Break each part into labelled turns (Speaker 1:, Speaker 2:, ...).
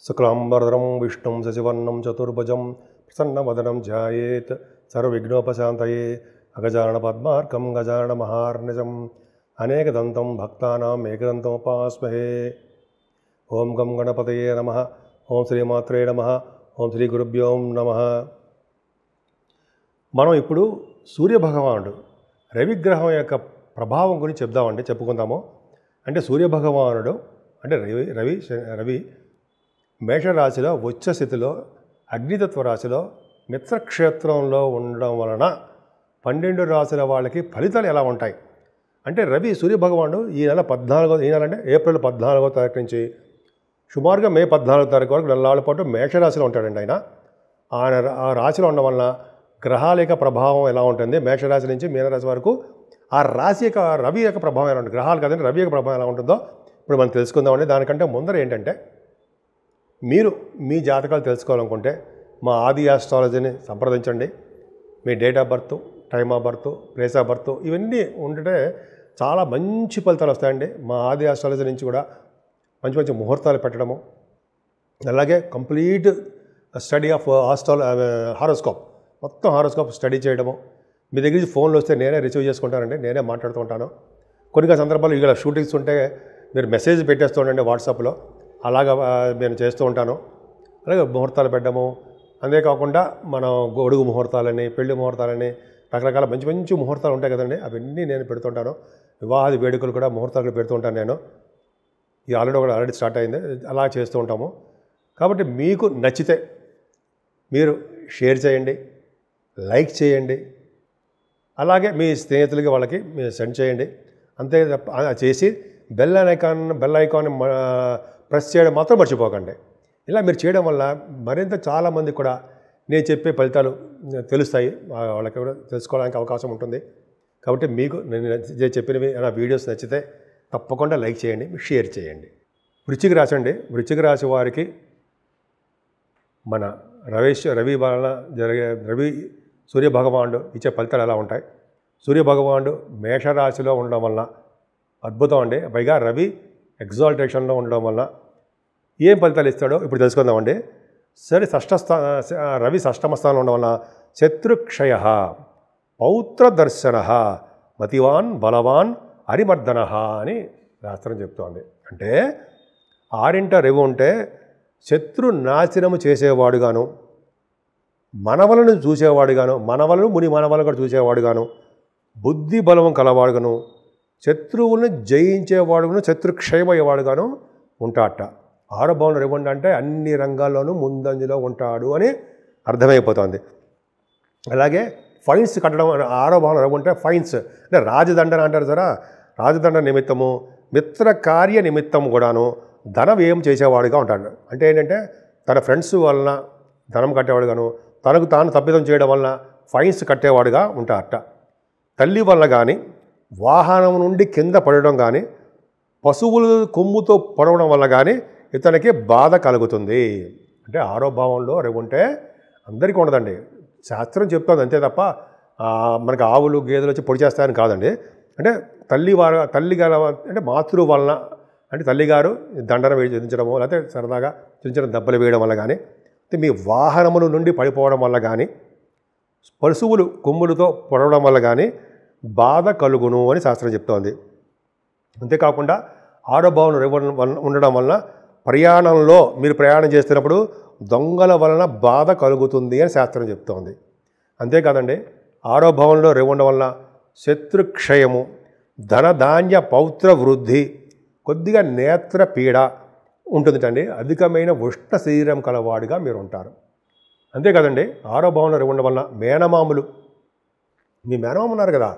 Speaker 1: శుక్లాంబరధరం విష్ణుం శశివర్ణం చతుర్భుజం ప్రసన్నవదనం ధ్యాయేత్ సర్వవిఘ్నోపశాంతయే అగజానన పద్మార్కం గజానన మహార్నిజం అనేకదంతం భక్తానాం ఏకదంతముపాస్మహే. ఓం గం గణపతయే నమః. ఓం శ్రీమాత్రే నమః. ఓం శ్రీ గురుభ్యో నమః. మనం ఇప్పుడు సూర్యభగవానుడు రవిగ్రహం యొక్క ప్రభావం గురించి చెప్పుకుందాము. అంటే సూర్యభగవానుడు అంటే రవి మేషరాశిలో ఉచ్చస్థితిలో అగ్నితత్వ రాశిలో మిత్రక్షేత్రంలో ఉండడం వలన 12 రాశుల వాళ్ళకి ఫలితాలు ఎలా ఉంటాయి అంటే రవి సూర్యభగవానుడు ఈ నెల అంటే ఏప్రిల్ 14వ తారీఖు నుంచి సుమారుగా మే 14వ తారీఖు వరకు నెలల పాటు మేషరాశిలో ఉంటాడండి. ఆ రాశిలో ఉండడం వలన గ్రహాల యొక్క ప్రభావం ఎలా ఉంటుంది, మేషరాశి నుంచి మీనరాశి వరకు ఆ రాశి యొక్క రవి యొక్క ప్రభావం ఎలా ఉంటుంది, గ్రహాలు కదండి రవి యొక్క ప్రభావం ఎలా ఉంటుందో ఇప్పుడు మనం తెలుసుకుందామండి. దానికంటే ముందర ఏంటంటే మీరు మీ జాతకాలు తెలుసుకోవాలనుకుంటే మా ఆది ఆస్ట్రాలజీని సంప్రదించండి. మీ date of birth, time of birth, place of birth ఇవన్నీ ఉంటే చాలా మంచి ఫలితాలు వస్తాయండి. మా ఆది ఆస్ట్రాలజీ నుంచి కూడా మంచి మంచి ముహూర్తాలు పెట్టడము, అలాగే కంప్లీట్ స్టడీ ఆఫ్ హారోస్కోప్ మొత్తం హారోస్కోప్ స్టడీ చేయడము. మీ దగ్గర నుంచి ఫోన్లు వస్తే నేనే రిసీవ్ చేసుకుంటానండి, నేనే మాట్లాడుతూ ఉంటాను. కొన్ని సందర్భాలు ఇక్కడ షూటింగ్స్ ఉంటే మీరు మెసేజ్ పెట్టేస్తూ ఉండండి వాట్సాప్లో, అలాగా నేను చేస్తూ ఉంటాను. అలాగే ముహూర్తాలు పెట్టడము, అంతేకాకుండా మనం గొడుగు ముహూర్తాలని, పెళ్లి ముహూర్తాలని రకరకాల మంచి మంచి ముహూర్తాలు ఉంటాయి కదండి, అవన్నీ నేను పెడుతుంటాను. వివాహాది వేడుకలు కూడా ముహూర్తాలు పెడుతూ ఉంటాను నేను. ఈ ఆల్రెడీ స్టార్ట్ అయింది, అలా చేస్తూ ఉంటాము. కాబట్టి మీకు నచ్చితే మీరు షేర్ చేయండి, లైక్ చేయండి, అలాగే మీ స్నేహితులకి వాళ్ళకి మీరు సెండ్ చేయండి. అంతే తప్ప చేసి బెల్ ఐకాన్ ప్రెస్ చేయడం మాత్రం మర్చిపోకండి. ఇలా మీరు చేయడం వల్ల మరింత చాలామంది కూడా నేను చెప్పే ఫలితాలు తెలుస్తాయి, వాళ్ళకి కూడా తెలుసుకోవడానికి అవకాశం ఉంటుంది. కాబట్టి మీకు నేను చెప్పినవి నా వీడియోస్ నచ్చితే తప్పకుండా లైక్ చేయండి, షేర్ చేయండి. వృశ్చిక రాశి అండి. వృశ్చిక రాశి వారికి మన రవి వలన రవి సూర్యభగవానుడు ఇచ్చే ఫలితాలు ఎలా ఉంటాయి. సూర్యభగవానుడు మేషరాశిలో ఉండడం వలన అద్భుతం అండి. పైగా రవి ఎగ్జాల్టేషన్లో ఉండడం వలన ఏం ఫలితాలు ఇస్తాడో ఇప్పుడు తెలుసుకుందామండి. సరే, రవి షష్టమ స్థానంలో ఉండడం వలన శత్రుక్షయ, పౌత్రదర్శన, మతివాన్ బలవాన్ హరిమర్దన అని శాస్త్రం చెప్తోంది. అంటే 6 రవి ఉంటే శత్రు నాశనము చేసేవాడుగాను, మనవలను చూసేవాడుగాను, మనవలను ముని మనవలను కూడా చూసేవాడుగాను, బుద్ధి బలము కలవాడుగాను, శత్రువులను జయించేవాడుగాను, శత్రుక్షయమయ్యేవాడుగాను ఉంటాడట. 6వ భావంలో రవి అంటే అన్ని రంగాల్లోనూ ముందంజలో ఉంటాడు అని అర్థమైపోతుంది. అలాగే ఫైన్స్ కట్టడం, 6వ భావంలో రవి ఉంటే ఫైన్స్ అంటే రాజదండన అంటారు సరే, రాజదండ నిమిత్తము, మిత్ర కార్య నిమిత్తము కూడాను ధన వ్యయం చేసేవాడుగా ఉంటాడు. అంటే ఏంటంటే తన ఫ్రెండ్స్ వలన ధనం కట్టేవాడుగాను, తనకు తాను తప్పిదం చేయడం వలన ఫైన్స్ కట్టేవాడుగా ఉంటాడట. తల్లి వల్ల కానీ, వాహనం నుండి కింద పడడం కానీ, పశువులు కొమ్ముతో పొడవడం వల్ల కానీ ఇతనికి బాధ కలుగుతుంది. అంటే 6వ భావంలో రవి ఉంటే అందరికీ ఉండదండి, శాస్త్రం చెప్తుంది అంతే తప్ప మనకి ఆవులు గేదెలు వచ్చి పొడి చేస్తాయని కాదండి. అంటే తల్లి గల అంటే మాతృ వలన అంటే తల్లిగారు దండన విధించడము, లేకపోతే సరదాగా చిన్న చిన్న దెబ్బలు వేయడం వల్ల కానీ, మీ వాహనముల నుండి పడిపోవడం వల్ల కానీ, పశువులు కొమ్ములతో పొడవడం వల్ల కానీ బాధ కలుగును అని శాస్త్రం చెప్తోంది. అంతేకాకుండా 6వ భావంలో రవి ఉండడం వలన ప్రయాణంలో మీరు ప్రయాణం చేస్తున్నప్పుడు దొంగల వలన బాధ కలుగుతుంది అని శాస్త్రం చెప్తోంది. అంతేకాదండి 6వ భావంలో రవి ఉండడం వలన శత్రుక్షయము, ధనధాన్య పౌత్ర వృద్ధి, కొద్దిగా నేత్ర పీడ ఉంటుందండి. అధికమైన ఉష్ణ శరీరం కలవాడిగా మీరు ఉంటారు. అంతేకాదండి 6వ భావంలో రవి ఉండడం వలన మేనమాములు, మీ మేనమామ ఉన్నారు కదా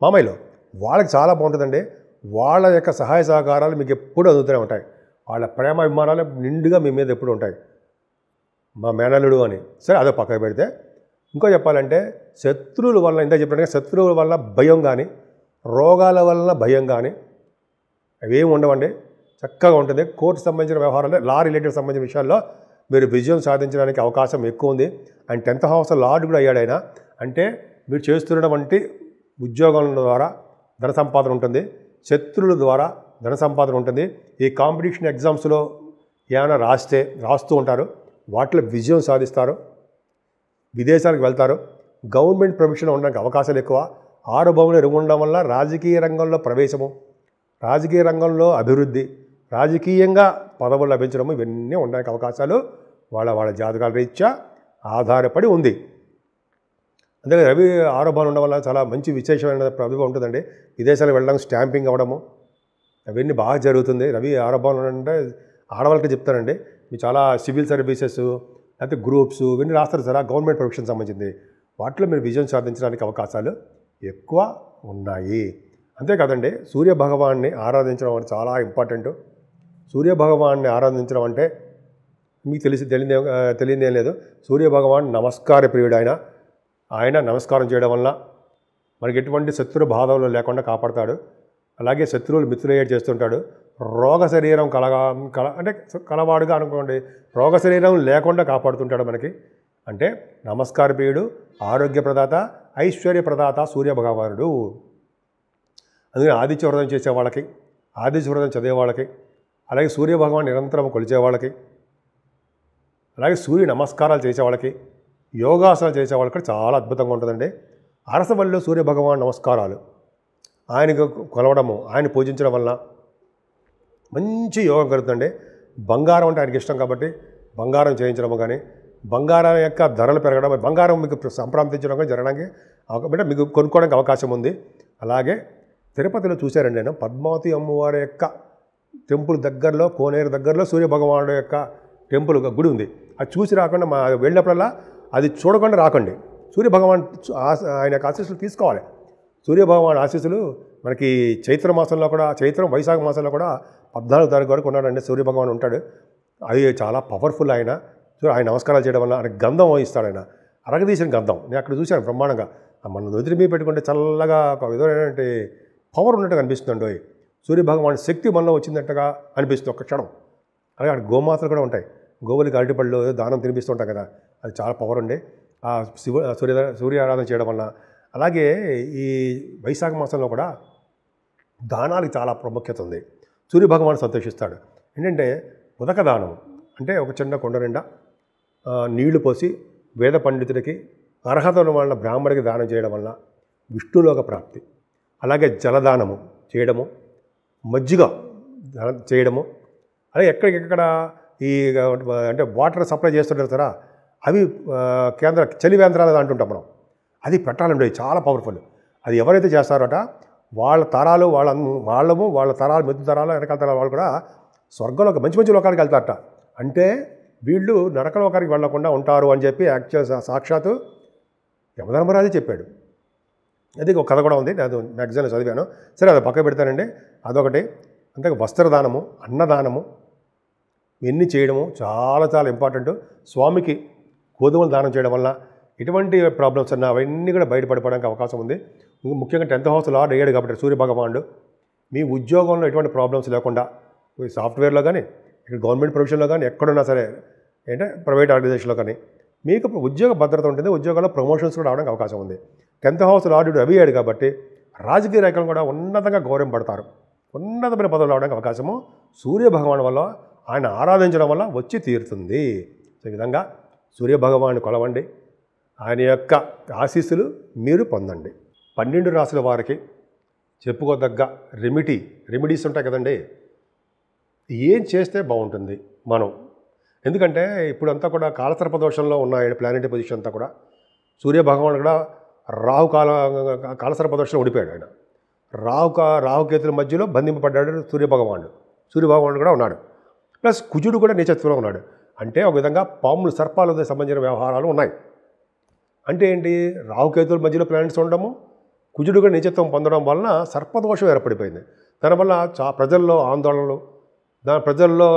Speaker 1: మామయ్యలు, వాళ్ళకి చాలా బాగుంటుందండి. వాళ్ళ యొక్క సహాయ సహకారాలు మీకు ఎప్పుడు అందుతూనే ఉంటాయి. వాళ్ళ ప్రేమ అభిమానాలు నిండుగా మీ మీద ఎప్పుడు ఉంటాయి. మా మేనల్లుడు అని సరే అదే పక్కకు పెడితే, ఇంకో చెప్పాలంటే శత్రువుల వల్ల ఇంత చెప్పినట్టుగా శత్రువుల వల్ల భయం కానీ, రోగాల వల్ల భయం కానీ అవేమి ఉండవండి. చక్కగా ఉంటుంది. కోర్టు సంబంధించిన వ్యవహారాలు, లా రిలేటెడ్ సంబంధించిన విషయాల్లో మీరు విజయం సాధించడానికి అవకాశం ఎక్కువ ఉంది. అండ్ 10th హౌస్ లార్డ్ కూడా అయ్యాడు ఆయన. అంటే మీరు చేస్తున్నటువంటి ఉద్యోగం ద్వారా ధన సంపాదన ఉంటుంది, శత్రువుల ద్వారా ధన సంపాదన ఉంటుంది. ఈ కాంపిటీషన్ ఎగ్జామ్స్లో ఏమైనా రాస్తూ ఉంటారు, వాటిలో విజయం సాధిస్తారు, విదేశాలకు వెళ్తారు, గవర్నమెంట్ ప్రొఫెషన్ ఉండడానికి అవకాశాలు ఎక్కువ. 6 భావంలో రవి ఉండడం వల్ల రాజకీయ రంగంలో ప్రవేశము, రాజకీయ రంగంలో అభివృద్ధి, రాజకీయంగా పదవులు లభించడము, ఇవన్నీ ఉండడానికి అవకాశాలు వాళ్ళ జాతకాల రీత్యా ఆధారపడి ఉంది. అందుకే రవి 6 భావం ఉండడం వల్ల చాలా మంచి విశేషమైన ప్రభావం ఉంటుందండి. విదేశాలకు వెళ్ళడానికి స్టాంపింగ్ అవ్వడము అవన్నీ బాగా జరుగుతుంది. రవి 6 భావం అంటే ఆడవాళ్ళకి చెప్తానండి, మీరు చాలా సివిల్ సర్వీసెస్ లేకపోతే గ్రూప్స్ ఇవన్నీ రాస్తారు సార్, గవర్నమెంట్ ప్రొఫెషన్ సంబంధించింది, వాటిలో మీరు విజయం సాధించడానికి అవకాశాలు ఎక్కువ ఉన్నాయి. అంతేకాదండి, సూర్యభగవాన్ని ఆరాధించడం అంటే చాలా ఇంపార్టెంట్. సూర్యభగవాన్ని ఆరాధించడం అంటే మీకు తెలియదేం లేదు. సూర్యభగవాన్ నమస్కార ప్రియుడు. ఆయన నమస్కారం చేయడం వల్ల మనకి ఎటువంటి శత్రు బాధలు లేకుండా కాపాడతాడు. అలాగే శత్రువులు మిత్రులయ్యేట్ చేస్తుంటాడు. రోగ శరీరం అంటే కలవాడుగా అనుకోండి, రోగ శరీరం లేకుండా కాపాడుతుంటాడు మనకి. అంటే నమస్కార ప్రియుడు, ఆరోగ్య ప్రదాత, ఐశ్వర్య ప్రదాత సూర్యభగవానుడు. అందుకని ఆదిత్య వ్రతం చేసే వాళ్ళకి, ఆదిత్య వ్రతం చదివే వాళ్ళకి, అలాగే సూర్యభగవాన్ నిరంతరం కొలిచే వాళ్ళకి, అలాగే సూర్య నమస్కారాలు చేసే వాళ్ళకి, యోగాసనాలు చేసే వాళ్ళకి చాలా అద్భుతంగా ఉంటుందండి. అరసవల్లిలో సూర్యభగవాన్ నమస్కారాలు, ఆయనకు కొలవడము, ఆయన పూజించడం వల్ల మంచి యోగం కలుగుతుందండి. బంగారం అంటే ఆయనకి ఇష్టం కాబట్టి బంగారం చేయించడము కానీ, బంగారం యొక్క ధరలు పెరగడం, బంగారం మీకు సంప్రాప్తించడం కానీ జరగడానికి అంటే మీకు కొనుక్కోవడానికి అవకాశం ఉంది. అలాగే తిరుపతిలో చూశారండి నేను, పద్మావతి అమ్మవారి యొక్క టెంపుల్ దగ్గరలో, కోనేరు దగ్గరలో సూర్యభగవానుడు యొక్క టెంపుల్ గుడి ఉంది. అది చూసి రాకుండా వెళ్ళినప్పుడల్లా అది చూడకుండా రాకండి. సూర్యభగవాన్ ఆయన యొక్క ఆశీస్సులు తీసుకోవాలి. సూర్యభగవాన్ ఆశీస్సులు మనకి చైత్ర మాసంలో కూడా, చైత్రం వైశాఖ మాసంలో కూడా 14వ తారీఖు వరకు ఉన్నాడండి సూర్యభగవాన్ ఉంటాడు. అది చాలా పవర్ఫుల్. ఆయన నమస్కారాలు చేయడం వల్ల ఆయన గంధం వహిస్తాడు. ఆయన అరగదీసిన గంధం నేను అక్కడ చూశాను బ్రహ్మాండంగా. మన నుదిరి మీద పెట్టుకుంటే చల్లగా ఒక విధమైనటువంటి పవర్ ఉన్నట్టుగా అనిపిస్తుందండి. సూర్యభగవాన్ శక్తి మనలో వచ్చిందట్టుగా అనిపిస్తుంది ఒక్క క్షణం. అలాగే అక్కడ గోమాతలు కూడా ఉంటాయి, గోవులకి అరటిపళ్ళు దానం తినిపిస్తుంటాం కదా, అది చాలా పవర్ ఉండి ఆ సూర్య ఆరాధన చేయడం వల్ల. అలాగే ఈ వైశాఖ మాసంలో కూడా దానాలకు చాలా ప్రాముఖ్యత ఉంది. సూర్యభగవాన్ సంతోషిస్తాడు. ఏంటంటే ఉదక దానం అంటే ఒక చిన్న కొండ నిండా నీళ్లు పోసి వేద పండితుడికి, అర్హత ఉన్న వాళ్ళ బ్రాహ్మడికి దానం చేయడం వల్ల విష్ణులోక ప్రాప్తి. అలాగే జలదానము చేయడము, మజ్జిగ చేయడము, అలాగే ఎక్కడికెక్కడ ఈ అంటే వాటర్ సప్లై చేస్తుంటారు కదా, అవి చలి కేంద్రాలు అంటుంటాం మనం, అది పెట్టాలండి. చాలా పవర్ఫుల్. అది ఎవరైతే చేస్తారట వాళ్ళ తరాలు, వాళ్ళ తరాలు, మెద్దు తరాలు, వెనకాల తరాలు వాళ్ళు కూడా స్వర్గంలో మంచి మంచి లోకానికి వెళ్తారట. అంటే వీళ్ళు నరక లోకానికి వెళ్ళకుండా ఉంటారు అని చెప్పి సాక్షాత్తు యమధర్మరాజు చెప్పాడు. అది ఒక కథ కూడా ఉంది, అది మ్యాగజైన్లో చదివాను. సరే, అది పక్క పెడతానండి. అదొకటి. అంతే వస్త్రదానము, అన్నదానము ఇవన్నీ చేయడము చాలా చాలా ఇంపార్టెంట్. స్వామికి గోధుమలు దానం చేయడం వల్ల ఎటువంటి ప్రాబ్లమ్స్ అన్నా అవన్నీ కూడా బయటపడిపోవడానికి అవకాశం ఉంది. ముఖ్యంగా 10th హౌస్ లార్డ్ అయ్యాడు కాబట్టి సూర్యభగవానుడు మీ ఉద్యోగంలో ఎటువంటి ప్రాబ్లమ్స్ లేకుండా, సాఫ్ట్వేర్లో కానీ, ఇక్కడ గవర్నమెంట్ ప్రొఫెషన్లో కానీ, ఎక్కడున్నా సరే, అంటే ప్రైవేట్ ఆర్గనైజేషన్లో కానీ మీకు ఉద్యోగ భద్రత ఉంటుంది. ఉద్యోగాల్లో ప్రమోషన్స్ కూడా రావడానికి అవకాశం ఉంది. 10th హౌస్ లార్డు రవి అయ్యాడు కాబట్టి రాజకీయ నాయకులు కూడా ఉన్నతంగా గౌరవింపడతారు. ఉన్నతమైన పదవులు రావడానికి అవకాశము సూర్యభగవాన్ వల్ల, ఆయన ఆరాధించడం వల్ల వచ్చి తీరుతుంది. ఈ విధంగా సూర్యభగవాన్ని కొలవండి, ఆయన యొక్క ఆశీస్సులు మీరు పొందండి. 12 రాశుల వారికి చెప్పుకోదగ్గ రెమెడీస్ ఉంటాయి కదండి, ఏం చేస్తే బాగుంటుంది మనం. ఎందుకంటే ఇప్పుడంతా కూడా కాలసర్ప దోషంలో ఉన్న ప్లానెటరీ పొజిషన్ అంతా కూడా, సూర్యభగవాన్ కూడా కాలసర్ప దోషంలో ఓడిపోయాడు. ఆయన రాహుకేతుల మధ్యలో బంధింపబడ్డాడు సూర్యభగవానుడు కూడా ఉన్నాడు. ప్లస్ కుజుడు కూడా నీచత్వంలో ఉన్నాడు. అంటే ఒక విధంగా పాములు, సర్పాలతో సంబంధించిన వ్యవహారాలు ఉన్నాయి. అంటే ఏంటి, రాహుకేతుల మధ్యలో ప్లానెట్స్ ఉండడము, కుజుడు కూడా నీచత్వం పొందడం వలన సర్పదోషం ఏర్పడిపోయింది. దానివల్ల ప్రజల్లో ఆందోళనలు, ప్రజల్లో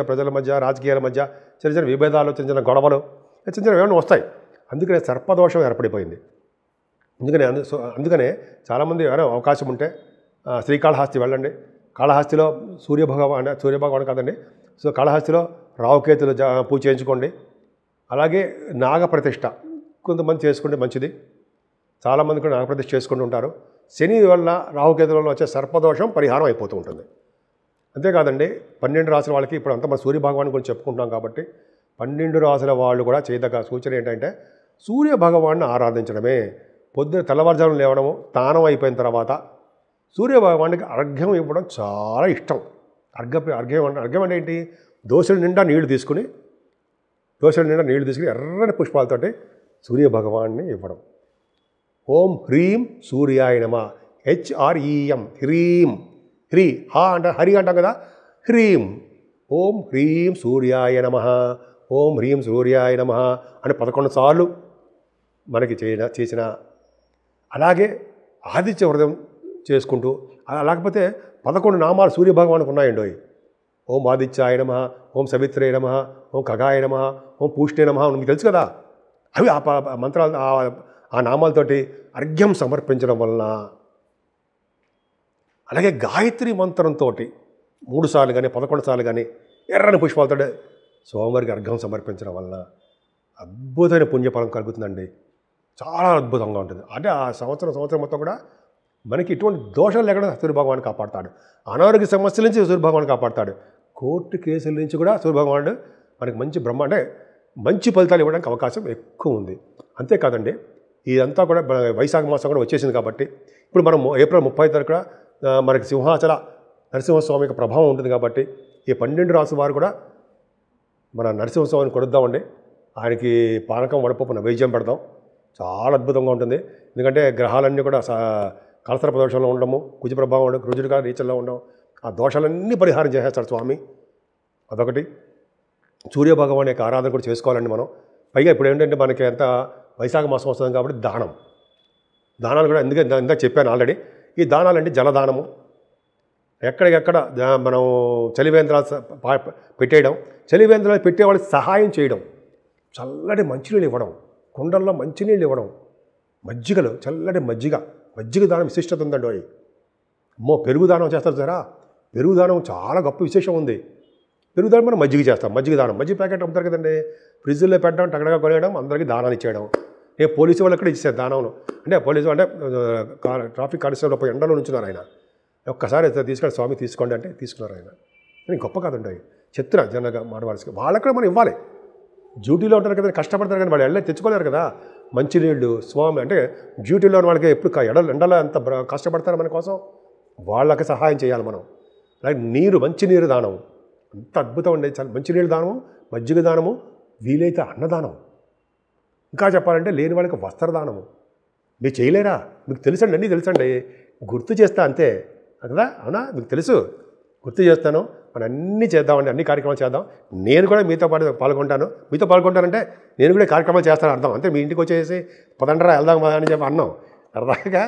Speaker 1: ప్రజల మధ్య రాజకీయాల మధ్య చిన్న చిన్న విభేదాలు, చిన్న చిన్న గొడవలు, చిన్న చిన్న ఏమైనా వస్తాయి. అందుకనే సర్పదోషం ఏర్పడిపోయింది. అందుకనే చాలామంది అవకాశం ఉంటే శ్రీకాళహస్తి వెళ్ళండి. కాళహస్తిలో సూర్యభగవాన్ కాదండి, కాళహస్తిలో రాహుకేతులు పూజ చేయించుకోండి. అలాగే నాగప్రతిష్ఠ కొంతమంది చేసుకుంటే మంచిది. చాలామంది కూడా నాగప్రతిష్ఠ చేసుకుంటూ ఉంటారు. శని వల్ల రాహుకేతులలో వచ్చే సర్పదోషం పరిహారం అయిపోతూ ఉంటుంది. అంతేకాదండి 12 రాసుల వాళ్ళకి ఇప్పుడు అంతా మన సూర్య భగవాన్ గురించి చెప్పుకుంటున్నాం కాబట్టి 12 రాసుల వాళ్ళు కూడా చేయదగ్గ సూచన ఏంటంటే సూర్య భగవాన్ని ఆరాధించడమే. పొద్దున తెల్లవారుజామున లేవడము, స్నానం అయిపోయిన తర్వాత సూర్య భగవానికి అర్ఘ్యం ఇవ్వడం చాలా ఇష్టం. అర్ఘ్యం అంటే ఏంటి? దోశల నిండా నీళ్లు తీసుకుని ఎర్రని పుష్పాలతోటి సూర్య భగవాన్ని ఇవ్వడం. ఓం హ్రీం సూర్యాయ నమః. HREM హ్రీం. హా అంటే హరి అంటాం కదా, హ్రీం. ఓం హ్రీం సూర్యాయ నమః, ఓం హ్రీం సూర్యాయ నమః అని 11 సార్లు మనకి చేసిన, అలాగే ఆదిత్య వ్రతం చేసుకుంటూ, అలా లేకపోతే 11 నామాలు సూర్య భగవానికి ఉన్నాయండి. ఓం ఆదిత్యాయ నమః, ఓం సవిత్రే నమః, ఓం ఖగాయ నమః, ఓం పూష్ణే నమః. మీకు తెలుసు కదా, అవి ఆ మంత్రాలు ఆ నామాలతోటి అర్ఘ్యం సమర్పించడం వలన, అలాగే గాయత్రి మంత్రంతో 3 సార్లు కానీ 11 సార్లు కానీ ఎర్రని పుష్పాలతో స్వామివారికి అర్ఘ్యం సమర్పించడం వలన అద్భుతమైన పుణ్యఫలం కలుగుతుందండి. చాలా అద్భుతంగా ఉంటుంది. అంటే ఆ సంవత్సరం మొత్తం కూడా మనకి ఇటువంటి దోషాలు లేకుండా సూర్యభగవాను కాపాడుతాడు. అనారోగ్య సమస్యల నుంచి సూర్యభగవాను కాపాడుతాడు. కోర్టు కేసుల నుంచి కూడా సూర్యభగవానుడు మనకి మంచి ఫలితాలు ఇవ్వడానికి అవకాశం ఎక్కువ ఉంది. అంతేకాదండి, ఇదంతా కూడా వైశాఖ మాసం కూడా వచ్చేసింది కాబట్టి ఇప్పుడు మనం ఏప్రిల్ 30 తారీఖు కూడా మనకి సింహాచల నరసింహస్వామి యొక్క ప్రభావం ఉంటుంది కాబట్టి ఈ 12 రాసుల వారు కూడా మన నరసింహస్వామిని కొడుద్దామండి. ఆయనకి పానకం వడపప్పు నైవేద్యం పెడదాం. చాలా అద్భుతంగా ఉంటుంది. ఎందుకంటే గ్రహాలన్నీ కూడా కలసర ప్రదోషంలో ఉండడము, కుజ ప్రభావం ఉండడం, రుజుడుగా రీచల్లో ఉండడం, ఆ దోషాలన్నీ పరిహారం చేసేస్తాడు స్వామి. అదొకటి. సూర్య భగవాన్ యొక్క ఆరాధన కూడా చేసుకోవాలండి మనం. పైగా ఇప్పుడు ఏంటంటే మనకి ఎంత వైశాఖ మాసం వస్తుంది కాబట్టి దానాలు కూడా ఇందాక చెప్పాను ఆల్రెడీ. ఈ దానాలంటే జలదానము, ఎక్కడికెక్కడ మనం చలివేంద్రాలు పెట్టేయడం, చలివేంద్రాలు పెట్టే వాళ్ళకి సహాయం చేయడం, చల్లటి మంచినీళ్ళు ఇవ్వడం, కుండల్లో మంచినీళ్ళు ఇవ్వడం, మజ్జిగలు, చల్లటి మజ్జిగ దానం విశిష్టత ఉందండి. పెరుగు దానం చేస్తారు సరా, పెరుగు దానం చాలా గొప్ప విశేషం ఉంది. పెరుగు దానం మనం మజ్జిగ చేస్తాం. మజ్జిగ ప్యాకెట్ అమ్ముతారు కదండి, ఫ్రిడ్జ్లో పెట్టడం, టగడగా కొనేయడం, అందరికీ దానాలు ఇచ్చేయడం. నేను పోలీసు వాళ్ళు కూడా ఇచ్చాను దానంలో. అంటే పోలీసు అంటే ట్రాఫిక్ కానిస్టేబుల్ పోయి ఎండలో నుంచున్నారు ఆయన. ఒక్కసారి తీసుకొని స్వామి తీసుకోండి అంటే తీసుకున్నారు ఆయన. నేను గొప్ప కాదండి, చెప్తున్నా జనగా మాడవాల్సి వాళ్ళకి కూడా మనం ఇవ్వాలి. డ్యూటీలో ఉంటారు కదా, కష్టపడతారు కానీ వాళ్ళు వెళ్ళి తెచ్చుకోలేరు కదా మంచినీళ్ళు. స్వామి అంటే డ్యూటీలో ఉన్న వాళ్ళకి ఎప్పుడు ఎండలో ఎంత కష్టపడతారు మన కోసం, వాళ్ళకి సహాయం చేయాలి మనం. అలాగే మంచినీరు దానం అంత అద్భుతం అండి. మంచినీళ్ళు దానము, మజ్జిగ దానము, వీలైతే అన్నదానం, ఇంకా చెప్పాలంటే లేని వాళ్ళకి వస్త్రదానము. మీరు చేయలేరా? మీకు తెలుసండి, అన్నీ తెలుసండి, గుర్తు చేస్తా అంతే కదా. అవునా? మీకు తెలుసు, గుర్తు చేస్తాను. మనం అన్నీ చేద్దామండి, అన్ని కార్యక్రమాలు చేద్దాం. నేను కూడా మీతో పాల్గొంటాను. మీతో పాల్గొంటానంటే నేను కూడా కార్యక్రమాలు చేస్తాను అర్థం. అంతే మీ ఇంటికి వచ్చేసి పదండ్రా వెళ్దాం అని చెప్పి అన్నాం. అర్థంగా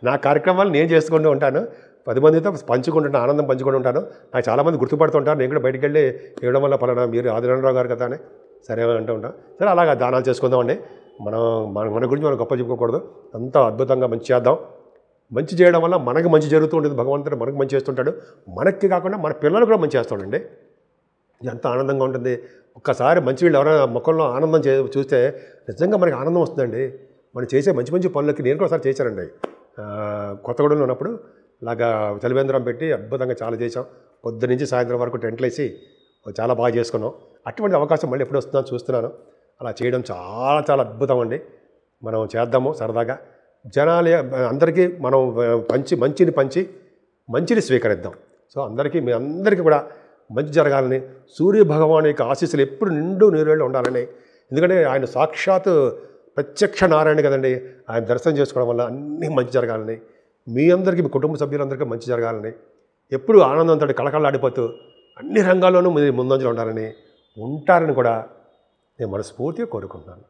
Speaker 1: నా కార్యక్రమాలు నేను చేసుకుంటూ ఉంటాను, 10 మందితో పంచుకుంటుంటాను, ఆనందం పంచుకుంటూ ఉంటాను. నాకు చాలామంది గుర్తుపడుతుంటారు. నేను కూడా బయటికి వెళ్ళి ఇవ్వడం వల్ల పలానా మీరు ఆదినారాయణరావు గారు కదా అని సరే అంటూ ఉంటాం. సరే అలాగా దానాలు చేసుకుందామండి. మన గురించి మనం గొప్ప చెప్పుకోకూడదు. అంతా అద్భుతంగా మంచి చేద్దాం. మంచి చేయడం వల్ల మనకు మంచి జరుగుతూ ఉంటుంది. భగవంతుడు మనకు మంచి చేస్తుంటాడు. మనకి కాకుండా మన పిల్లలు కూడా మంచి చేస్తాడండి. ఎంత ఆనందంగా ఉంటుంది. ఒక్కసారి మంచి వీళ్ళు ఎవరైనా ముఖంలో ఆనందం చూస్తే నిజంగా మనకి ఆనందం వస్తుందండి. మనం చేసే మంచి పనులకి నేను కూడా ఒకసారి చేశానండి. కొత్తగూడెంలో ఉన్నప్పుడు ఇలాగా చలివేంద్రం పెట్టి అద్భుతంగా చాలా చేసాం. పొద్దు నుంచి సాయంత్రం వరకు టెంట్లు వేసి చాలా బాగా చేసుకున్నాం. అటువంటి అవకాశం మళ్ళీ ఎప్పుడు వస్తుందో చూస్తున్నాను. అలా చేయడం చాలా అద్భుతం అండి. మనం చేద్దాము సరదాగా. జనాలు అందరికీ మనం మంచిని స్వీకరిద్దాం. సో మీ అందరికీ కూడా మంచి జరగాలని, సూర్య భగవాన్ యొక్క ఆశీస్సులు ఎప్పుడు నిండు నీరేళ్ళు ఉండాలని. ఎందుకంటే ఆయన సాక్షాత్ ప్రత్యక్ష నారాయణ కదండి. ఆయన దర్శనం చేసుకోవడం వల్ల అన్నీ మంచి జరగాలని, మీ అందరికీ, మీ కుటుంబ సభ్యులందరికీ మంచి జరగాలని, ఎప్పుడు ఆనందంతో కళకళలాడిపోతూ అన్ని రంగాల్లోనూ మీరు ముందంజలో ఉంటారని కూడా నేను మనస్ఫూర్తిగా కోరుకుంటున్నాను.